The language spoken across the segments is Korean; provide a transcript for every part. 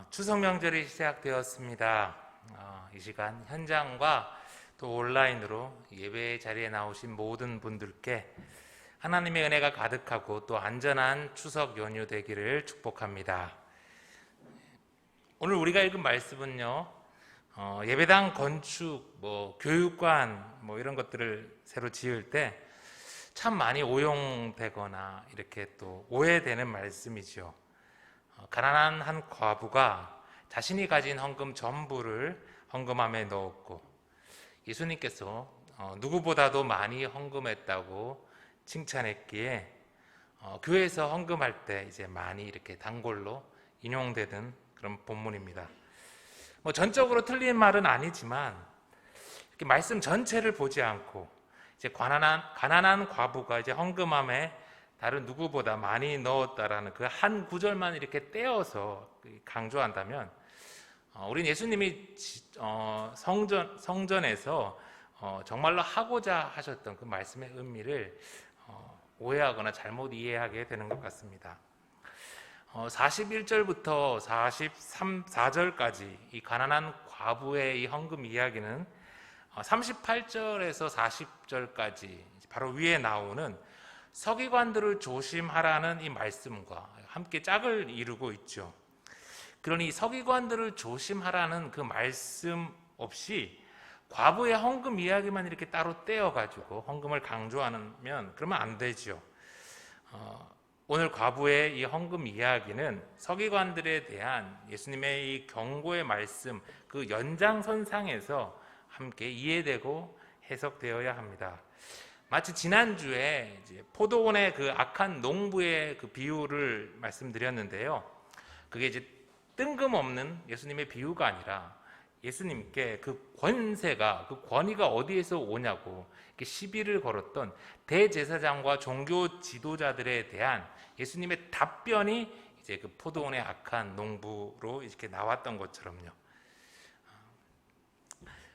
추석 명절이 시작되었습니다. 이 시간 현장과 또 온라인으로 예배 자리에 나오신 모든 분들께 하나님의 은혜가 가득하고 또 안전한 추석 연휴 되기를 축복합니다. 오늘 우리가 읽은 말씀은요, 예배당 건축, 교육관 이런 것들을 새로 지을 때 참 많이 오용되거나 이렇게 또 오해되는 말씀이죠. 가난한 한 과부가 자신이 가진 헌금 전부를 헌금함에 넣었고, 예수님께서 누구보다도 많이 헌금했다고 칭찬했기에 교회에서 헌금할 때 이제 많이 이렇게 단골로 인용되는 그런 본문입니다. 전적으로 틀린 말은 아니지만 이렇게 말씀 전체를 보지 않고 이제 가난한 과부가 이제 헌금함에 다른 누구보다 많이 넣었다라는 그 한 구절만 이렇게 떼어서 강조한다면, 우린 예수님이 성전에서 정말로 하고자 하셨던 그 말씀의 의미를 오해하거나 잘못 이해하게 되는 것 같습니다. 41절부터 44절까지 이 가난한 과부의 이 헌금 이야기는 38절에서 40절까지 바로 위에 나오는 서기관들을 조심하라는 이 말씀과 함께 짝을 이루고 있죠. 그러니 서기관들을 조심하라는 그 말씀 없이 과부의 헌금 이야기만 이렇게 따로 떼어가지고 헌금을 강조하면 그러면 안 되죠. 오늘 과부의 이 헌금 이야기는 서기관들에 대한 예수님의 이 경고의 말씀 그 연장선상에서 함께 이해되고 해석되어야 합니다. 마치 지난주에 이제 포도원의 그 악한 농부의 그 비유를 말씀드렸는데요. 그게 이제 뜬금없는 예수님의 비유가 아니라 예수님께 그 권세가, 그 권위가 어디에서 오냐고 이렇게 시비를 걸었던 대제사장과 종교 지도자들에 대한 예수님의 답변이 이제 그 포도원의 악한 농부로 이렇게 나왔던 것처럼요.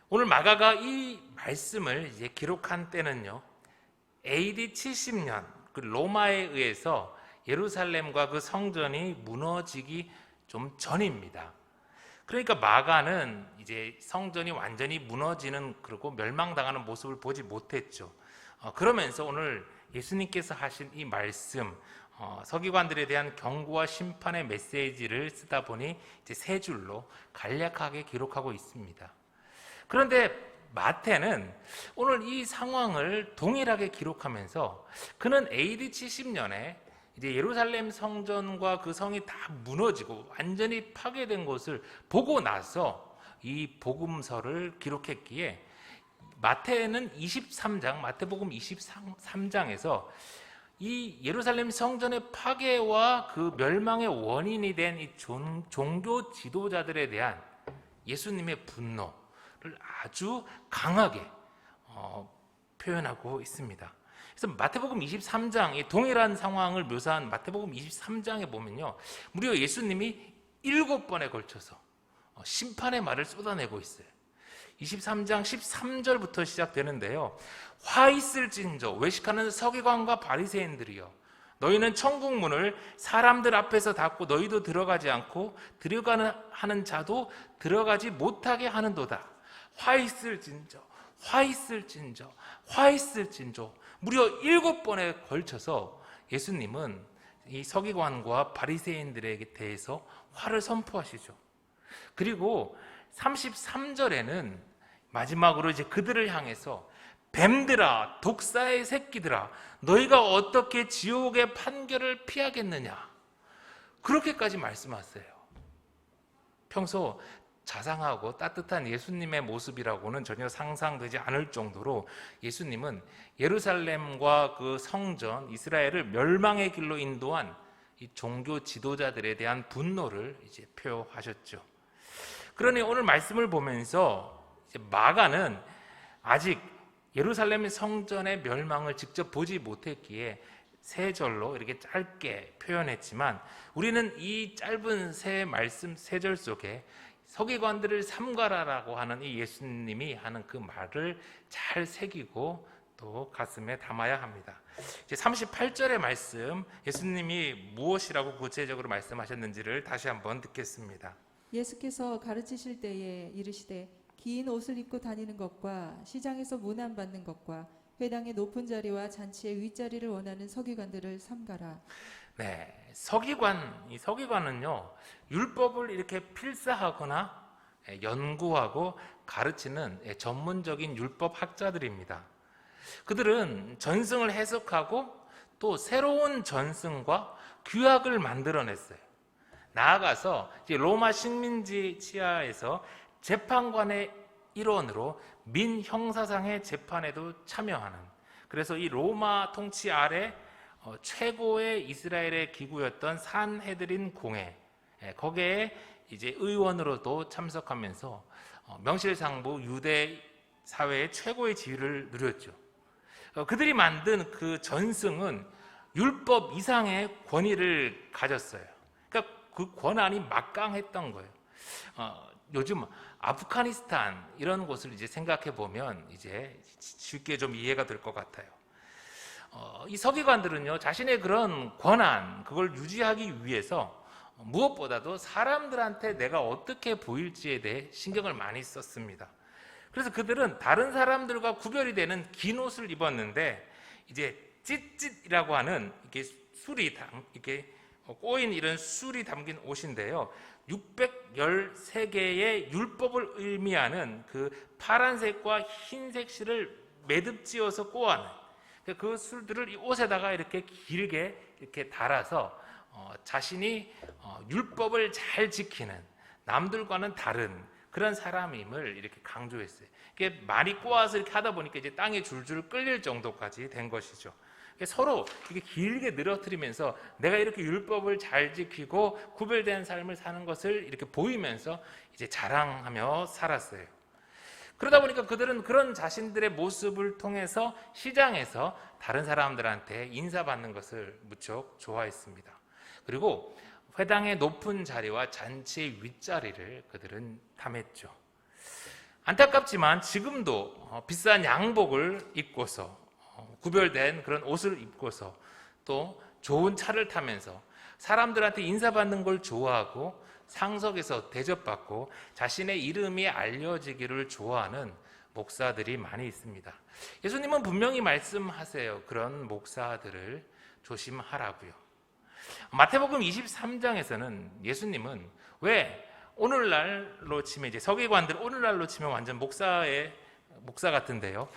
오늘 마가가 이 말씀을 이제 기록한 때는요, AD 70년 그 로마에 의해서 예루살렘과 그 성전이 무너지기 좀 전입니다. 그러니까 마가는 이제 성전이 완전히 무너지는 그리고 멸망당하는 모습을 보지 못했죠. 그러면서 오늘 예수님께서 하신 이 말씀, 서기관들에 대한 경고와 심판의 메시지를 쓰다 보니 이제 세 줄로 간략하게 기록하고 있습니다. 그런데 마태는 오늘 이 상황을 동일하게 기록하면서 그는 AD 70년에 이제 예루살렘 성전과 그 성이 다 무너지고 완전히 파괴된 것을 보고 나서 이 복음서를 기록했기에 마태는 마태복음 23장에서 이 예루살렘 성전의 파괴와 그 멸망의 원인이 된 이 종교 지도자들에 대한 예수님의 분노 아주 강하게 표현하고 있습니다. 그래서 마태복음 23장, 동일한 상황을 묘사한 마태복음 23장에 보면요, 무려 예수님이 7번에 걸쳐서 심판의 말을 쏟아내고 있어요. 23장 13절부터 시작되는데요. 화 있을진저 외식하는 서기관과 바리새인들이여, 너희는 천국 문을 사람들 앞에서 닫고 너희도 들어가지 않고 들어가는 하는 자도 들어가지 못하게 하는도다. 화 있을진저, 화 있을진저, 화 있을진저. 무려 7번에 걸쳐서 예수님은 이 서기관과 바리새인들에게 대해서 화를 선포하시죠. 그리고 33절에는 마지막으로 이제 그들을 향해서 뱀들아, 독사의 새끼들아, 너희가 어떻게 지옥의 판결을 피하겠느냐, 그렇게까지 말씀하세요. 평소 자상하고 따뜻한 예수님의 모습이라고는 전혀 상상되지 않을 정도로 예수님은 예루살렘과 그 성전, 이스라엘을 멸망의 길로 인도한 이 종교 지도자들에 대한 분노를 이제 표하셨죠. 그러니 오늘 말씀을 보면서 이제 마가는 아직 예루살렘 성전의 멸망을 직접 보지 못했기에 세 절로 이렇게 짧게 표현했지만, 우리는 이 짧은 세 말씀 세 절 속에 서기관들을 삼가라라고 하는 이 예수님이 하는 그 말을 잘 새기고 또 가슴에 담아야 합니다. 이제 38절의 말씀, 예수님이 무엇이라고 구체적으로 말씀하셨는지를 다시 한번 듣겠습니다. 예수께서 가르치실 때에 이르시되 긴 옷을 입고 다니는 것과 시장에서 문안받는 것과 회당의 높은 자리와 잔치의 윗자리를 원하는 서기관들을 삼가라. 네, 서기관, 이 서기관은요, 율법을 이렇게 필사하거나 연구하고 가르치는 전문적인 율법 학자들입니다. 그들은 전승을 해석하고 또 새로운 전승과 규약을 만들어냈어요. 나아가서 이제 로마 식민지 치하에서 재판관의 일원으로 민형사상의 재판에도 참여하는, 그래서 이 로마 통치 아래 최고의 이스라엘의 기구였던 산헤드린 공회, 거기에 이제 의원으로도 참석하면서 명실상부 유대 사회의 최고의 지위를 누렸죠. 그들이 만든 그 전승은 율법 이상의 권위를 가졌어요. 그러니까 그 권한이 막강했던 거예요. 요즘 아프가니스탄 이런 곳을 이제 생각해 보면 이제 쉽게 좀 이해가 될 것 같아요. 이 서기관들은요, 자신의 그런 권한, 그걸 유지하기 위해서 무엇보다도 사람들한테 내가 어떻게 보일지에 대해 신경을 많이 썼습니다. 그래서 그들은 다른 사람들과 구별이 되는 긴 옷을 입었는데, 이제 찢찢이라고 하는 이렇게 이렇게 꼬인 이런 술이 담긴 옷인데요, 613개의 율법을 의미하는 그 파란색과 흰색 실을 매듭지어서 꼬아낸 그 술들을 이 옷에다가 이렇게 길게 이렇게 달아서 자신이 율법을 잘 지키는, 남들과는 다른 그런 사람임을 이렇게 강조했어요. 이게 많이 꼬아서 이렇게 하다 보니까 이제 땅에 줄줄 끌릴 정도까지 된 것이죠. 서로 이렇게 길게 늘어뜨리면서 내가 이렇게 율법을 잘 지키고 구별된 삶을 사는 것을 이렇게 보이면서 이제 자랑하며 살았어요. 그러다 보니까 그들은 그런 자신들의 모습을 통해서 시장에서 다른 사람들한테 인사받는 것을 무척 좋아했습니다. 그리고 회당의 높은 자리와 잔치의 윗자리를 그들은 탐했죠. 안타깝지만 지금도 비싼 양복을 입고서 구별된 그런 옷을 입고서 또 좋은 차를 타면서 사람들한테 인사받는 걸 좋아하고 상석에서 대접받고 자신의 이름이 알려지기를 좋아하는 목사들이 많이 있습니다. 예수님은 분명히 말씀하세요. 그런 목사들을 조심하라고요. 마태복음 23장에서는 예수님은 왜 오늘날로 치면 이제 서기관들, 오늘날로 치면 완전 목사 같은데요,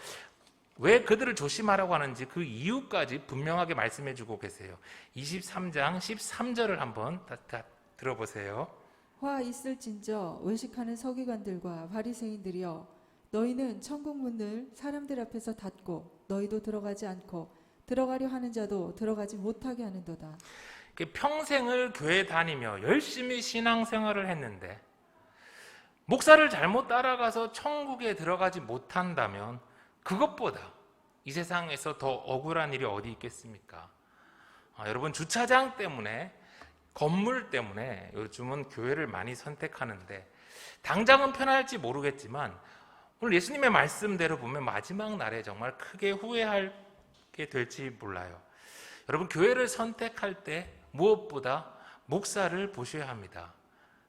왜 그들을 조심하라고 하는지 그 이유까지 분명하게 말씀해 주고 계세요. 23장 13절을 한번 다 들어보세요. 화 있을진저 외식하는 서기관들과 바리새인들이여, 너희는 천국 문을 사람들 앞에서 닫고 너희도 들어가지 않고 들어가려 하는 자도 들어가지 못하게 하는도다. 평생을 교회 다니며 열심히 신앙생활을 했는데 목사를 잘못 따라가서 천국에 들어가지 못한다면 그것보다 이 세상에서 더 억울한 일이 어디 있겠습니까? 여러분, 주차장 때문에, 건물 때문에 요즘은 교회를 많이 선택하는데 당장은 편할지 모르겠지만 오늘 예수님의 말씀대로 보면 마지막 날에 정말 크게 후회하게 될지 몰라요. 여러분, 교회를 선택할 때 무엇보다 목사를 보셔야 합니다.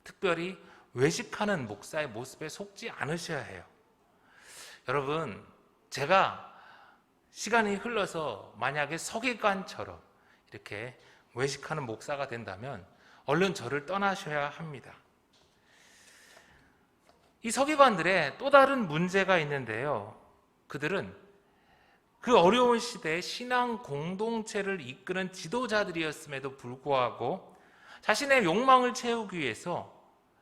특별히 외식하는 목사의 모습에 속지 않으셔야 해요. 여러분, 제가 시간이 흘러서 만약에 서기관처럼 이렇게 외식하는 목사가 된다면 얼른 저를 떠나셔야 합니다. 이 서기관들의 또 다른 문제가 있는데요, 그들은 그 어려운 시대에 신앙 공동체를 이끄는 지도자들이었음에도 불구하고 자신의 욕망을 채우기 위해서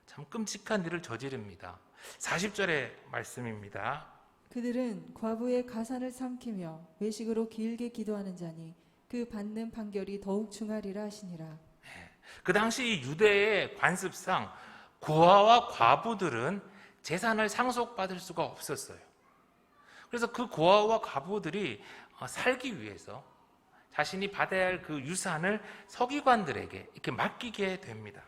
참 끔찍한 일을 저지릅니다. 40절의 말씀입니다. 그들은 과부의 가산을 삼키며 외식으로 길게 기도하는 자니 그 받는 판결이 더욱 중하리라 하시니라. 그 당시 유대의 관습상 고아와 과부들은 재산을 상속받을 수가 없었어요. 그래서 그 고아와 과부들이 살기 위해서 자신이 받아야 할 그 유산을 서기관들에게 이렇게 맡기게 됩니다.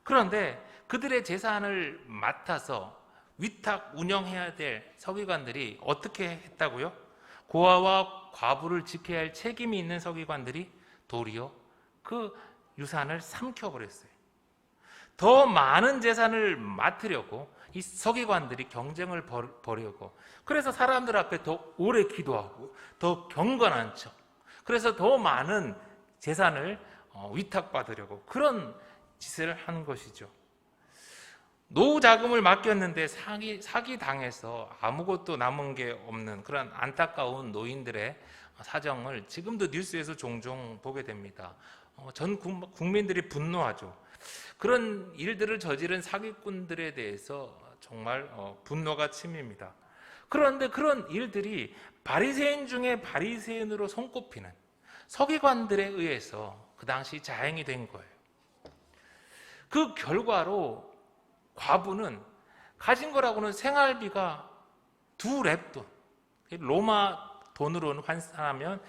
그런데 그들의 재산을 맡아서 위탁 운영해야 될 서기관들이 어떻게 했다고요? 고아와 과부를 지켜야 할 책임이 있는 서기관들이 도리어 그 유산을 삼켜버렸어요. 더 많은 재산을 맡으려고 이 서기관들이 경쟁을 벌이고, 그래서 사람들 앞에 더 오래 기도하고 더 경건한 척, 그래서 더 많은 재산을 위탁받으려고 그런 짓을 하는 것이죠. 노후 자금을 맡겼는데 사기 당해서 아무것도 남은 게 없는 그런 안타까운 노인들의 사정을 지금도 뉴스에서 종종 보게 됩니다. 전 국민들이 분노하죠. 그런 일들을 저지른 사기꾼들에 대해서 정말 분노가 치밉니다. 그런데 그런 일들이 바리새인 중에 바리새인으로 손꼽히는 서기관들에 의해서 그 당시 자행이 된 거예요. 그 결과로 과부는 가진 거라고는 생활비가 2렙돈, 로마 돈으로는 환산하면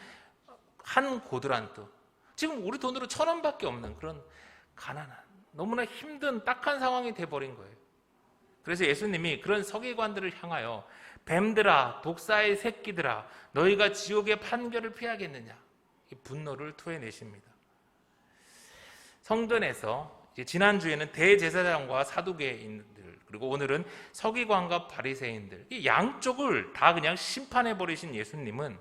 한 고드란트, 지금 우리 돈으로 1,000원밖에 없는 그런 가난한, 너무나 힘든 딱한 상황이 돼버린 거예요. 그래서 예수님이 그런 서기관들을 향하여 뱀들아, 독사의 새끼들아, 너희가 지옥의 판결을 피하겠느냐, 이 분노를 토해내십니다. 성전에서 지난주에는 대제사장과 사두개인들, 그리고 오늘은 서기관과 바리새인들, 이 양쪽을 다 그냥 심판해버리신 예수님은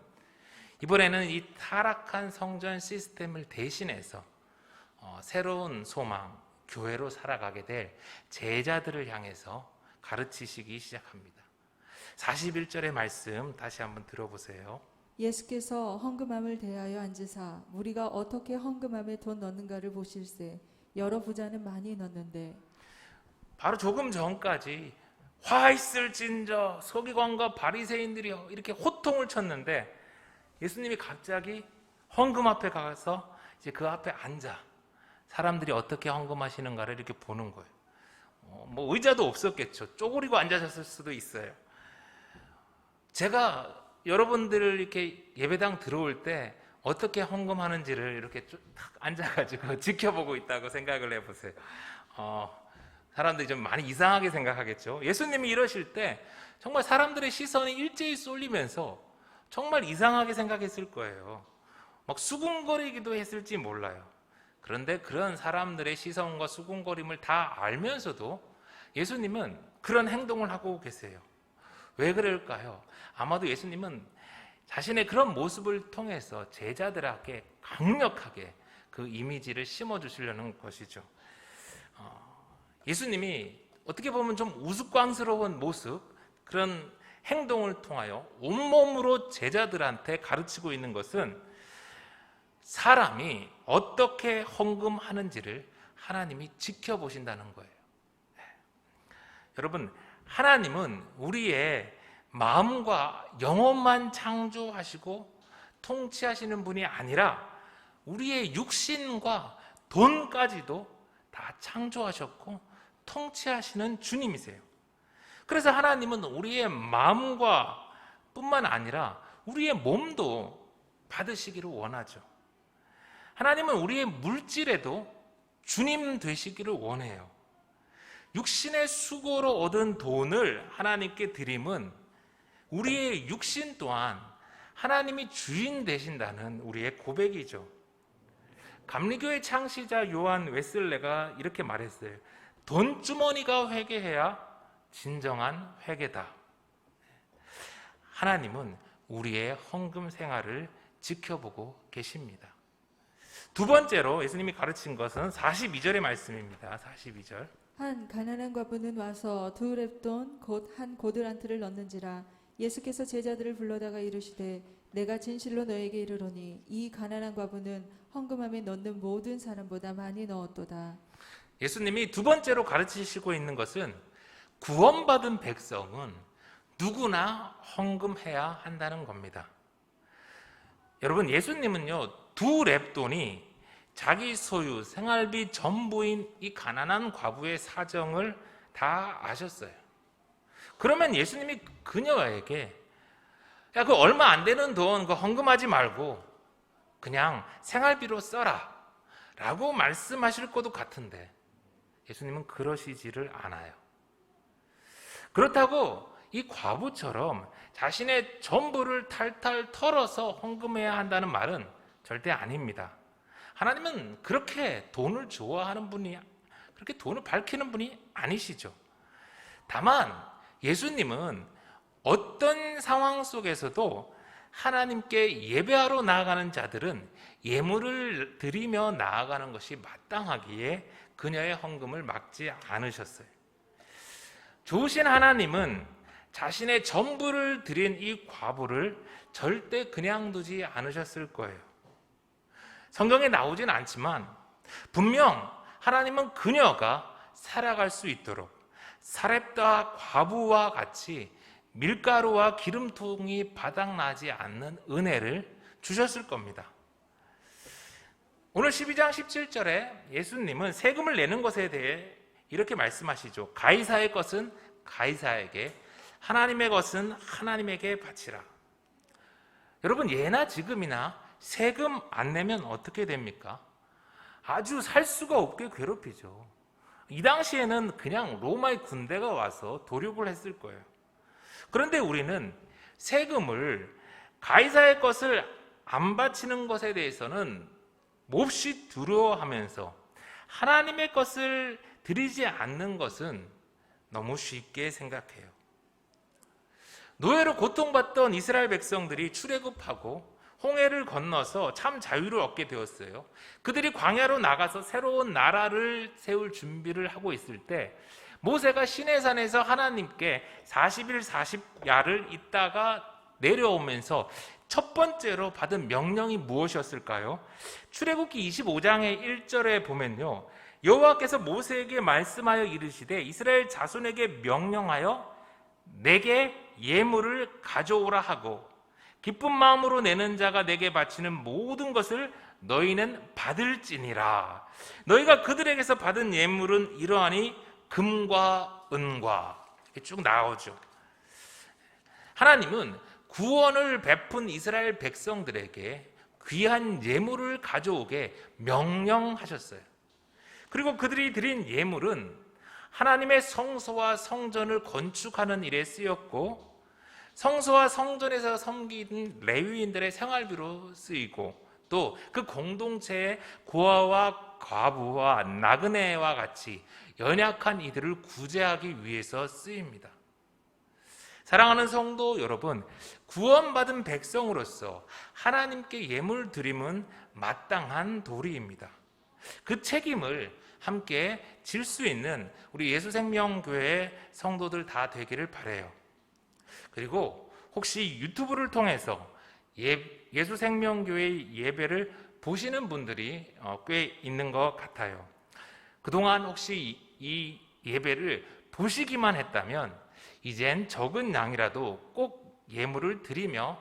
이번에는 이 타락한 성전 시스템을 대신해서 새로운 소망, 교회로 살아가게 될 제자들을 향해서 가르치시기 시작합니다. 41절의 말씀 다시 한번 들어보세요. 예수께서 헌금함을 대하여 앉으사 우리가 어떻게 헌금함에 돈 넣는가를 보실세. 여러 부자는 많이 넣는데. 바로 조금 전까지 화 있을진저 서기관과 바리새인들이여 이렇게 호통을 쳤는데, 예수님이 갑자기 헌금 앞에 가서 이제 그 앞에 앉아 사람들이 어떻게 헌금하시는가를 이렇게 보는 거예요. 뭐 의자도 없었겠죠. 쪼그리고 앉아셨을 수도 있어요. 제가 여러분들을 이렇게 예배당 들어올 때 어떻게 헌금하는지를 이렇게 딱 앉아가지고 지켜보고 있다고 생각을 해보세요. 사람들이 좀 많이 이상하게 생각하겠죠. 예수님이 이러실 때 정말 사람들의 시선이 일제히 쏠리면서 정말 이상하게 생각했을 거예요. 막 수군거리기도 했을지 몰라요. 그런데 그런 사람들의 시선과 수군거림을 다 알면서도 예수님은 그런 행동을 하고 계세요. 왜 그럴까요? 아마도 예수님은 자신의 그런 모습을 통해서 제자들에게 강력하게 그 이미지를 심어주시려는 것이죠. 예수님이 어떻게 보면 좀 우스꽝스러운 모습, 그런 행동을 통하여 온몸으로 제자들한테 가르치고 있는 것은 사람이 어떻게 헌금하는지를 하나님이 지켜보신다는 거예요. 여러분, 하나님은 우리의 마음과 영혼만 창조하시고 통치하시는 분이 아니라 우리의 육신과 돈까지도 다 창조하셨고 통치하시는 주님이세요. 그래서 하나님은 우리의 마음과 뿐만 아니라 우리의 몸도 받으시기를 원하죠. 하나님은 우리의 물질에도 주님 되시기를 원해요. 육신의 수고로 얻은 돈을 하나님께 드림은 우리의 육신 또한 하나님이 주인 되신다는 우리의 고백이죠. 감리교의 창시자 요한 웨슬레가 이렇게 말했어요. 돈주머니가 회개해야 진정한 회개다. 하나님은 우리의 헌금 생활을 지켜보고 계십니다. 두 번째로 예수님이 가르친 것은 42절의 말씀입니다. 42절. 한 가난한 과부는 와서 2렙돈 곧 한 고드란트를 넣는지라. 예수께서 제자들을 불러다가 이르시되 내가 진실로 너에게 이르노니 이 가난한 과부는 헌금함에 넣는 모든 사람보다 많이 넣었도다. 예수님이 두 번째로 가르치시고 있는 것은 구원받은 백성은 누구나 헌금해야 한다는 겁니다. 여러분, 예수님은요 2렙돈이 자기 소유 생활비 전부인 이 가난한 과부의 사정을 다 아셨어요. 그러면 예수님이 그녀에게 야, 그 얼마 안 되는 돈 그 헌금하지 말고 그냥 생활비로 써라 라고 말씀하실 것도 같은데 예수님은 그러시지를 않아요. 그렇다고 이 과부처럼 자신의 전부를 탈탈 털어서 헌금해야 한다는 말은 절대 아닙니다. 하나님은 그렇게 돈을 좋아하는 분이, 그렇게 돈을 밝히는 분이 아니시죠. 다만 예수님은 어떤 상황 속에서도 하나님께 예배하러 나아가는 자들은 예물을 드리며 나아가는 것이 마땅하기에 그녀의 헌금을 막지 않으셨어요. 좋으신 하나님은 자신의 전부를 드린 이 과부를 절대 그냥 두지 않으셨을 거예요. 성경에 나오진 않지만 분명 하나님은 그녀가 살아갈 수 있도록 사렙다 과부와 같이 밀가루와 기름통이 바닥나지 않는 은혜를 주셨을 겁니다. 오늘 12장 17절에 예수님은 세금을 내는 것에 대해 이렇게 말씀하시죠. 가이사의 것은 가이사에게, 하나님의 것은 하나님에게 바치라. 여러분, 예나 지금이나 세금 안 내면 어떻게 됩니까? 아주 살 수가 없게 괴롭히죠. 이 당시에는 그냥 로마의 군대가 와서 도륙을 했을 거예요. 그런데 우리는 세금을, 가이사의 것을 안 바치는 것에 대해서는 몹시 두려워하면서 하나님의 것을 드리지 않는 것은 너무 쉽게 생각해요. 노예로 고통받던 이스라엘 백성들이 출애굽하고 홍해를 건너서 참 자유를 얻게 되었어요. 그들이 광야로 나가서 새로운 나라를 세울 준비를 하고 있을 때 모세가 시내산에서 하나님께 40일 40야를 있다가 내려오면서 첫 번째로 받은 명령이 무엇이었을까요? 출애굽기 25장의 1절에 보면요, 여호와께서 모세에게 말씀하여 이르시되 이스라엘 자손에게 명령하여 내게 예물을 가져오라 하고 기쁜 마음으로 내는 자가 내게 바치는 모든 것을 너희는 받을지니라. 너희가 그들에게서 받은 예물은 이러하니 금과 은과, 쭉 나오죠. 하나님은 구원을 베푼 이스라엘 백성들에게 귀한 예물을 가져오게 명령하셨어요. 그리고 그들이 드린 예물은 하나님의 성소와 성전을 건축하는 일에 쓰였고 성소와 성전에서 섬기는 레위인들의 생활비로 쓰이고 또 그 공동체의 고아와 과부와 나그네와 같이 연약한 이들을 구제하기 위해서 쓰입니다. 사랑하는 성도 여러분, 구원받은 백성으로서 하나님께 예물 드림은 마땅한 도리입니다. 그 책임을 함께 질 수 있는 우리 예수생명교회 성도들 다 되기를 바라요. 그리고 혹시 유튜브를 통해서 예수생명교회 예배를 보시는 분들이 꽤 있는 것 같아요. 그동안 혹시 이 예배를 보시기만 했다면 이젠 적은 양이라도 꼭 예물을 드리며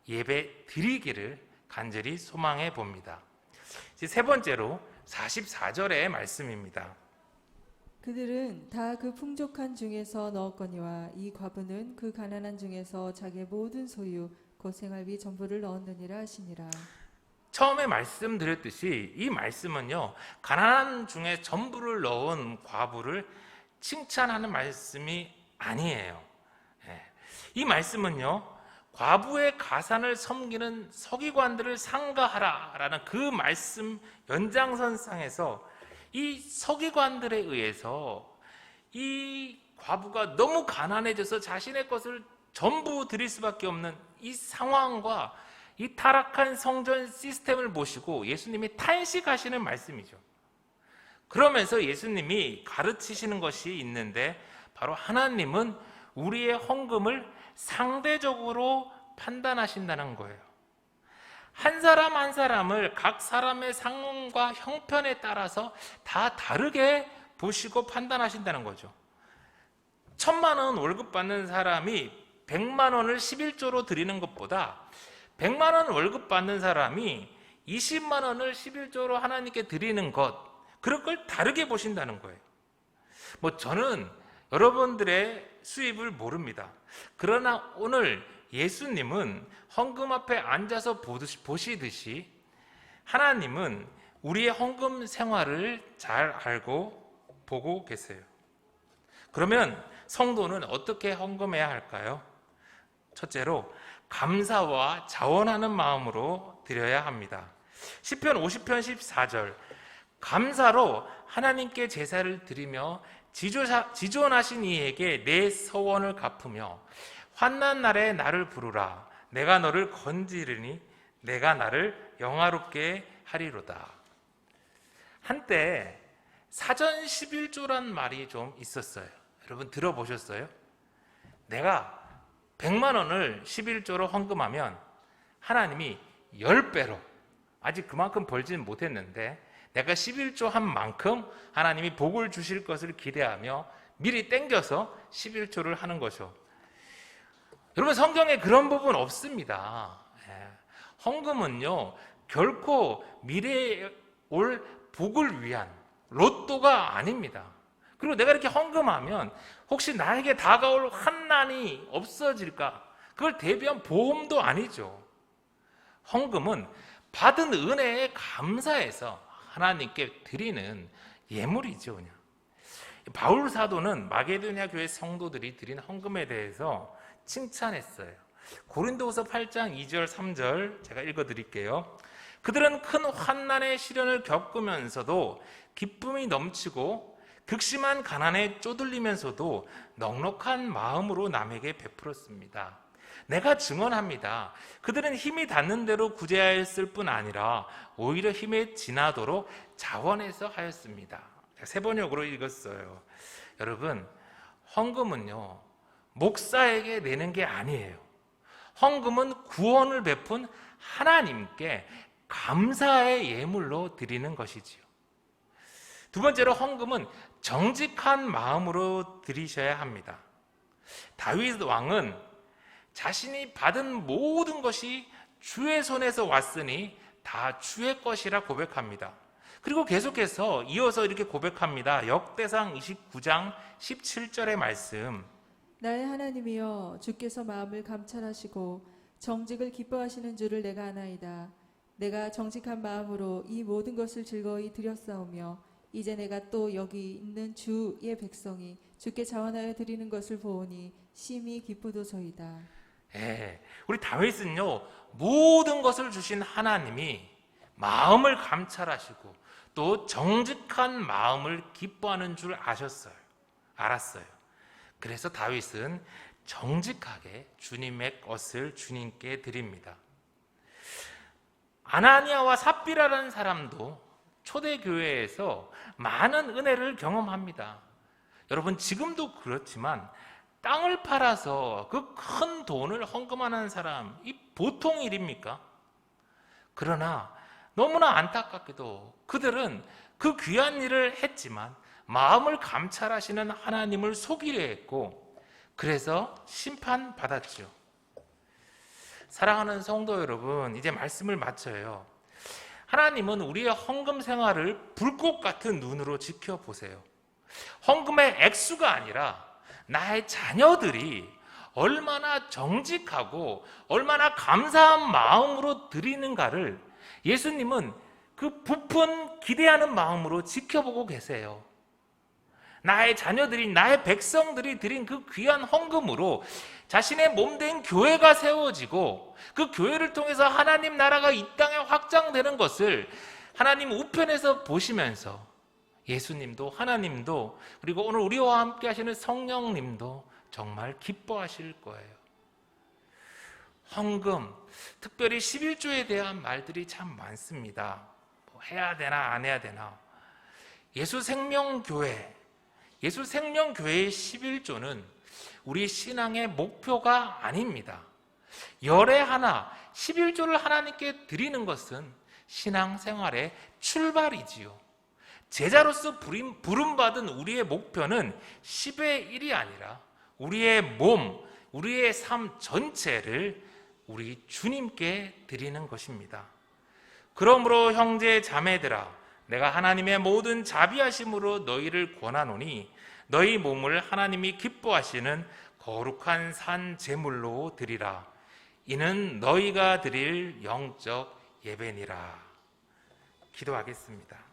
예배 드리기를 간절히 소망해 봅니다. 이제 세 번째로 44절의 말씀입니다. 그들은 다 그 풍족한 중에서 넣었거니와 이 과부는 그 가난한 중에서 자기의 모든 소유 곧 생활비 전부를 넣었느니라 하시니라. 처음에 말씀드렸듯이 이 말씀은요, 가난한 중에 전부를 넣은 과부를 칭찬하는 말씀이 아니에요. 이 말씀은요, 과부의 가산을 섬기는 서기관들을 상가하라라는 그 말씀 연장선상에서 이 서기관들에 의해서 이 과부가 너무 가난해져서 자신의 것을 전부 드릴 수밖에 없는 이 상황과 이 타락한 성전 시스템을 보시고 예수님이 탄식하시는 말씀이죠. 그러면서 예수님이 가르치시는 것이 있는데 바로 하나님은 우리의 헌금을 상대적으로 판단하신다는 거예요. 한 사람 한 사람을 각 사람의 상황과 형편에 따라서 다 다르게 보시고 판단하신다는 거죠. 1,000만 원 월급 받는 사람이 100만 원을 11조로 드리는 것보다 100만 원 월급 받는 사람이 20만 원을 11조로 하나님께 드리는 것, 그런 걸 다르게 보신다는 거예요. 저는 여러분들의 수입을 모릅니다. 그러나 오늘 예수님은 헌금 앞에 앉아서 보시듯이 하나님은 우리의 헌금 생활을 잘 알고 보고 계세요. 그러면 성도는 어떻게 헌금해야 할까요? 첫째로 감사와 자원하는 마음으로 드려야 합니다. 시편 50편 14절 감사로 하나님께 제사를 드리며 지존하신 이에게 내 서원을 갚으며 환난 날에 나를 부르라 내가 너를 건지리니 내가 나를 영화롭게 하리로다. 한때 사전 11조란 말이 좀 있었어요. 여러분 들어보셨어요? 내가 100만 원을 11조로 헌금하면 하나님이 10배로, 아직 그만큼 벌지는 못했는데 내가 11조 한 만큼 하나님이 복을 주실 것을 기대하며 미리 땡겨서 11조를 하는 거죠. 여러분 성경에 그런 부분 없습니다. 헌금은요 결코 미래에 올 복을 위한 로또가 아닙니다. 그리고 내가 이렇게 헌금하면 혹시 나에게 다가올 환난이 없어질까? 그걸 대비한 보험도 아니죠. 헌금은 받은 은혜에 감사해서 하나님께 드리는 예물이죠. 그냥. 바울 사도는 마게도냐 교회 성도들이 드린 헌금에 대해서 칭찬했어요. 고린도후서 8장 2절 3절 제가 읽어드릴게요. 그들은 큰 환난의 시련을 겪으면서도 기쁨이 넘치고 극심한 가난에 쪼들리면서도 넉넉한 마음으로 남에게 베풀었습니다. 내가 증언합니다. 그들은 힘이 닿는 대로 구제하였을 뿐 아니라 오히려 힘에 지나도록 자원해서 하였습니다. 세 번역으로 읽었어요. 여러분, 헌금은요 목사에게 내는 게 아니에요. 헌금은 구원을 베푼 하나님께 감사의 예물로 드리는 것이지요. 두 번째로 헌금은 정직한 마음으로 드리셔야 합니다. 다윗 왕은 자신이 받은 모든 것이 주의 손에서 왔으니 다 주의 것이라 고백합니다. 그리고 계속해서 이어서 이렇게 고백합니다. 역대상 29장 17절의 말씀. 나의 하나님이여 주께서 마음을 감찰하시고 정직을 기뻐하시는 줄을 내가 아나이다. 내가 정직한 마음으로 이 모든 것을 즐거이 드렸사오며 이제 내가 또 여기 있는 주의 백성이 주께 자원하여 드리는 것을 보오니 심히 기쁘도소이다. 우리 다윗은요 모든 것을 주신 하나님이 마음을 감찰하시고 또 정직한 마음을 기뻐하는 줄 알았어요. 그래서 다윗은 정직하게 주님의 것을 주님께 드립니다. 아나니아와 삽비라라는 사람도 초대교회에서 많은 은혜를 경험합니다. 여러분 지금도 그렇지만 땅을 팔아서 그 큰 돈을 헌금하는 사람이 보통 일입니까? 그러나 너무나 안타깝게도 그들은 그 귀한 일을 했지만 마음을 감찰하시는 하나님을 속이려 했고 그래서 심판받았죠. 사랑하는 성도 여러분, 이제 말씀을 마쳐요. 하나님은 우리의 헌금 생활을 불꽃 같은 눈으로 지켜보세요. 헌금의 액수가 아니라 나의 자녀들이 얼마나 정직하고 얼마나 감사한 마음으로 드리는가를 예수님은 그 부푼 기대하는 마음으로 지켜보고 계세요. 나의 자녀들이, 나의 백성들이 드린 그 귀한 헌금으로 자신의 몸된 교회가 세워지고 그 교회를 통해서 하나님 나라가 이 땅에 확장되는 것을 하나님 우편에서 보시면서 예수님도 하나님도 그리고 오늘 우리와 함께 하시는 성령님도 정말 기뻐하실 거예요. 헌금, 특별히 11조에 대한 말들이 참 많습니다. 뭐 해야 되나 안 해야 되나. 예수생명교회의 11조는 우리 신앙의 목표가 아닙니다. 열의 하나 11조를 하나님께 드리는 것은 신앙생활의 출발이지요. 제자로서 부름받은 우리의 목표는 10의 1이 아니라 우리의 몸, 우리의 삶 전체를 우리 주님께 드리는 것입니다. 그러므로 형제 자매들아, 내가 하나님의 모든 자비하심으로 너희를 권하노니 너희 몸을 하나님이 기뻐하시는 거룩한 산 제물로 드리라. 이는 너희가 드릴 영적 예배니라. 기도하겠습니다.